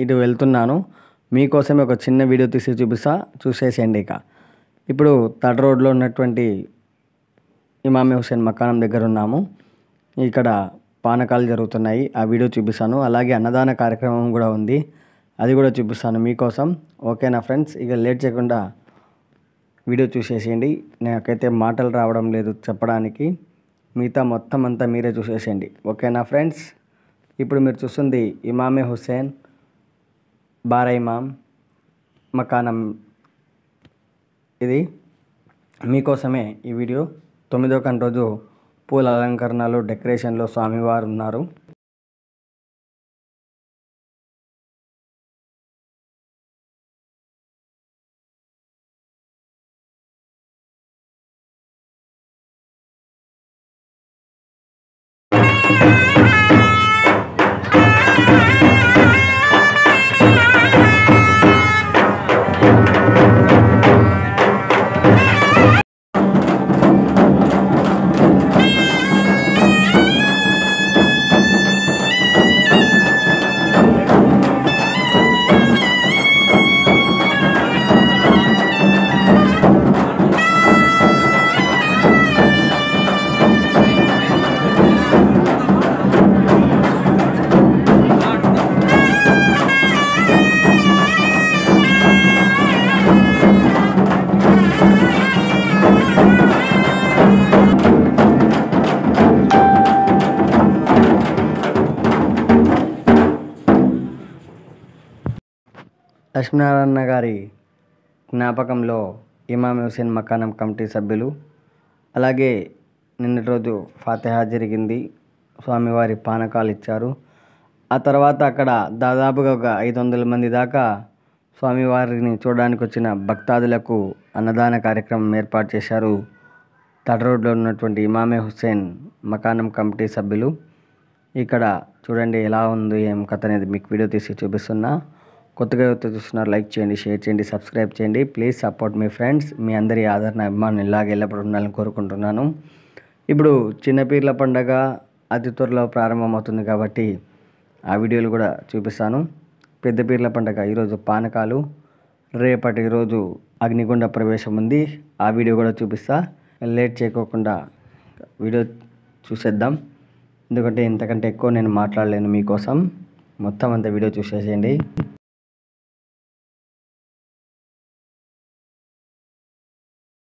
ఇటు వెళ్తున్నాను. మీకోసమే ఒక చిన్న వీడియో తీసి చూపిస్తా, చూసేసేయండి. ఇప్పుడు థర్డ్ రోడ్లో ఉన్నటువంటి ఇమామి హుస్సేన్ మకానం దగ్గర ఉన్నాము. ఇక్కడ పానకాలు జరుగుతున్నాయి, ఆ వీడియో చూపిస్తాను. అలాగే అన్నదాన కార్యక్రమం కూడా ఉంది, అది కూడా చూపిస్తాను మీకోసం. ఓకేనా ఫ్రెండ్స్, ఇక లేట్ చేయకుండా వీడియో చూసేసేయండి. నాకైతే మాటలు రావడం లేదు చెప్పడానికి, మిగతా మొత్తం అంతా మీరే చూసేసేయండి. ఓకేనా ఫ్రెండ్స్, ఇప్పుడు మీరు చూస్తుంది ఇమామి హుస్సేన్ బారా ఇమాం మకానం. ఇది మీకోసమే ఈ వీడియో. 9వ కంటి రోజు పూల అలంకరణలు, డెకరేషన్లో స్వామివారు ఉన్నారు. లక్ష్మీనారాయణ గారి జ్ఞాపకంలో ఇమామి హుస్సేన్ మకానం కమిటీ సభ్యులు, అలాగే నిన్నటి రోజు ఫాతిహా జరిగింది, స్వామివారి పానకాలు ఇచ్చారు. ఆ తర్వాత అక్కడ దాదాపుగా ఒక 500 మంది దాకా స్వామివారిని చూడడానికి వచ్చిన భక్తాదులకు అన్నదాన కార్యక్రమం ఏర్పాటు చేశారు థర్డ్ రోడ్లో ఉన్నటువంటి ఇమామి హుస్సేన్ మకానం కమిటీ సభ్యులు. ఇక్కడ చూడండి ఎలా ఉంది ఏం కథ అనేది మీకు వీడియో తీసి చూపిస్తున్నా. కొత్తగా ఎవరైతే చూస్తున్నారు లైక్ చేయండి, షేర్ చేయండి, సబ్స్క్రైబ్ చేయండి. ప్లీజ్ సపోర్ట్ మీ ఫ్రెండ్స్. మీ అందరి ఆదరణ అభిమానం ఇలాగే ఎల్లప్పుడూ ఉండాలని కోరుకుంటున్నాను. ఇప్పుడు చిన్నపీర్ల పండగ అతి త్వరలో ప్రారంభమవుతుంది కాబట్టి ఆ వీడియోలు కూడా చూపిస్తాను. పెద్ద పీర్ల పండగ ఈరోజు పానకాలు, రేపటి రోజు అగ్నిగుండ ప్రవేశం ఉంది, ఆ వీడియో కూడా చూపిస్తా. లేట్ చేయకోకుండా వీడియో చూసేద్దాం, ఎందుకంటే ఇంతకంటే ఎక్కువ నేను మాట్లాడలేను మీకోసం. మొత్తం అంతా వీడియో చూసేసేయండి.